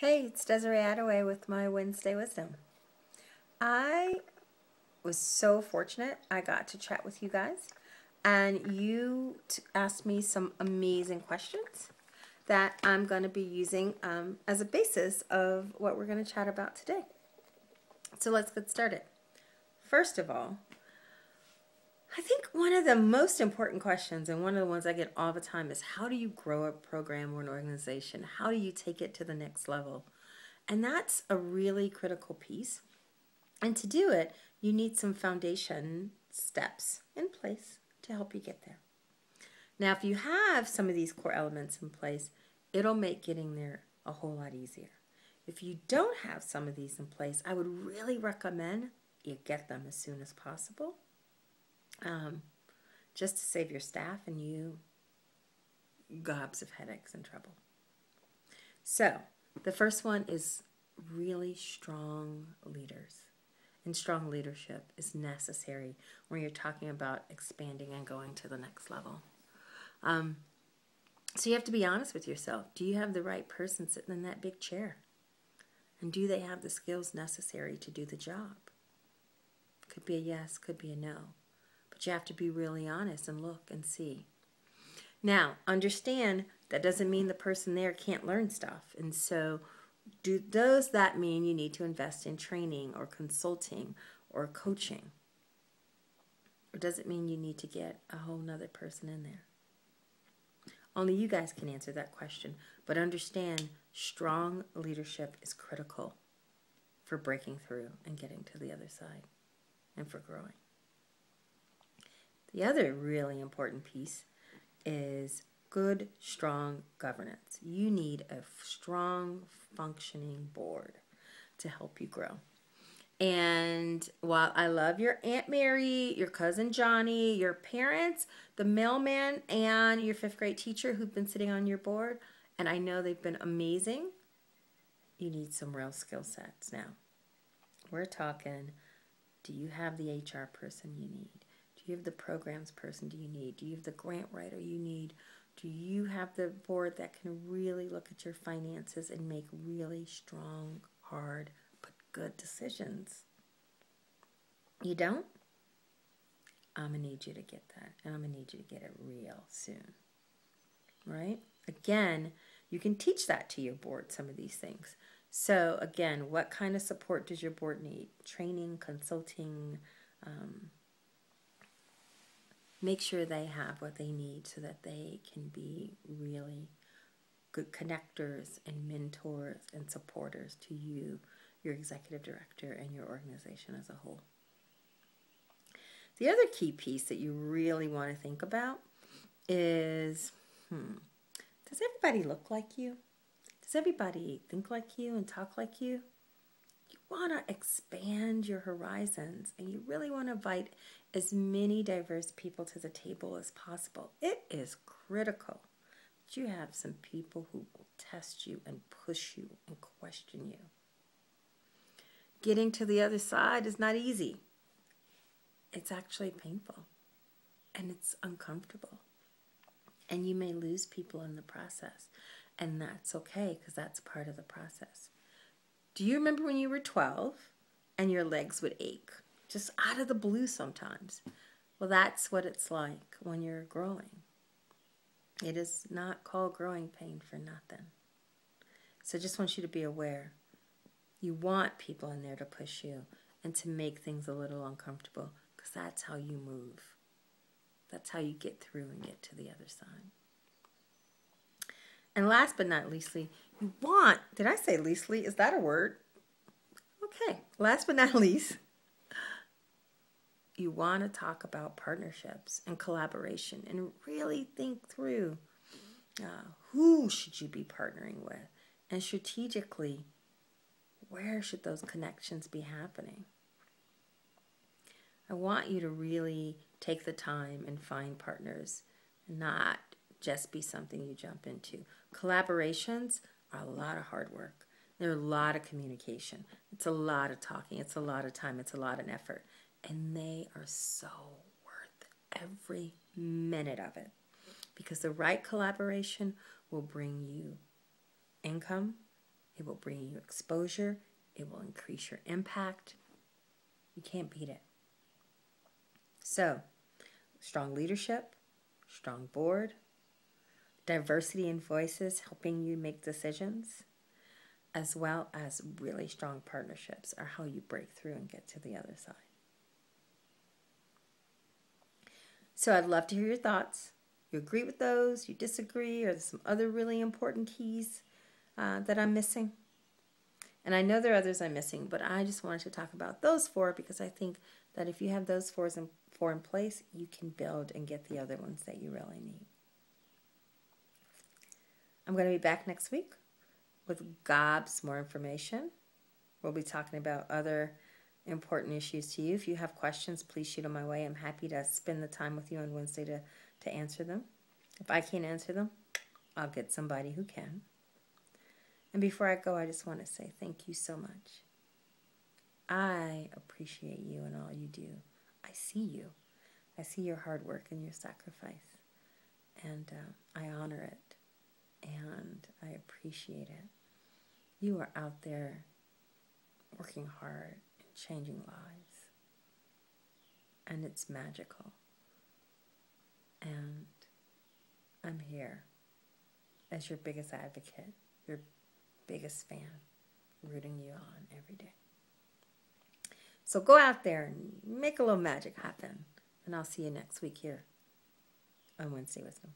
Hey, it's Desiree Attaway with my Wednesday Wisdom. I was so fortunate I got to chat with you guys, and you asked me some amazing questions that I'm going to be using as a basis of what we're going to chat about today. So let's get started. First of all, I think one of the most important questions, and one of the ones I get all the time, is how do you grow a program or an organization? How do you take it to the next level? And that's a really critical piece. And to do it, you need some foundation steps in place to help you get there. Now, if you have some of these core elements in place, it'll make getting there a whole lot easier. If you don't have some of these in place, I would really recommend you get them as soon as possible, just to save your staff and you gobs of headaches and trouble. So, the first one is really strong leaders. And strong leadership is necessary when you're talking about expanding and going to the next level. So you have to be honest with yourself. Do you have the right person sitting in that big chair? And do they have the skills necessary to do the job? Could be a yes, could be a no. But you have to be really honest and look and see. Now, understand that doesn't mean the person there can't learn stuff. And so does that mean you need to invest in training or consulting or coaching? Or does it mean you need to get a whole nother person in there? Only you guys can answer that question. But understand, strong leadership is critical for breaking through and getting to the other side and for growing. The other really important piece is good, strong governance. You need a strong, functioning board to help you grow. And while I love your Aunt Mary, your cousin Johnny, your parents, the mailman, and your 5th grade teacher who've been sitting on your board, and I know they've been amazing, you need some real skill sets now. We're talking, do you have the HR person you need? Do you have the programs person do you need? Do you have the grant writer you need? Do you have the board that can really look at your finances and make really strong, hard, but good decisions? You don't? I'm going to need you to get that. And I'm going to need you to get it real soon. Right? Again, you can teach that to your board, some of these things. So again, what kind of support does your board need? Training, consulting, make sure they have what they need so that they can be really good connectors and mentors and supporters to you, your executive director, and your organization as a whole. The other key piece that you really want to think about is, does everybody look like you? Does everybody think like you and talk like you? You want to expand your horizons, and you really want to invite as many diverse people to the table as possible. It is critical that you have some people who will test you and push you and question you. Getting to the other side is not easy. It's actually painful, and it's uncomfortable. And you may lose people in the process, and that's okay because that's part of the process. Do you remember when you were 12 and your legs would ache? Just out of the blue sometimes. Well, that's what it's like when you're growing. It is not called growing pain for nothing. So I just want you to be aware. You want people in there to push you and to make things a little uncomfortable because that's how you move. That's how you get through and get to the other side. And last but not leastly, you want, did I say leastly? Is that a word? Okay, last but not least, you want to talk about partnerships and collaboration and really think through who should you be partnering with, and strategically, where should those connections be happening? I want you to really take the time and find partners, and not just be something you jump into. Collaborations are a lot of hard work. They're a lot of communication. It's a lot of talking. It's a lot of time. It's a lot of effort. And they are so worth every minute of it. Because the right collaboration will bring you income, It will bring you exposure. It will increase your impact. You can't beat it. So, strong leadership, strong board, diversity in voices helping you make decisions, as well as really strong partnerships are how you break through and get to the other side. So I'd love to hear your thoughts. You agree with those? You disagree? Or there's some other really important keys that I'm missing? And I know there are others I'm missing, but I just wanted to talk about those 4 because I think that if you have those 4 in place, you can build and get the other ones that you really need. I'm going to be back next week with gobs more information. We'll be talking about other important issues to you. If you have questions, please shoot them my way. I'm happy to spend the time with you on Wednesday to answer them. If I can't answer them, I'll get somebody who can. And before I go, I just want to say thank you so much. I appreciate you and all you do. I see you. I see your hard work and your sacrifice. And I honor it. And I appreciate it. You are out there working hard and changing lives. And it's magical. And I'm here as your biggest advocate, your biggest fan, rooting you on every day. So go out there and make a little magic happen. And I'll see you next week here on Wednesday Wisdom.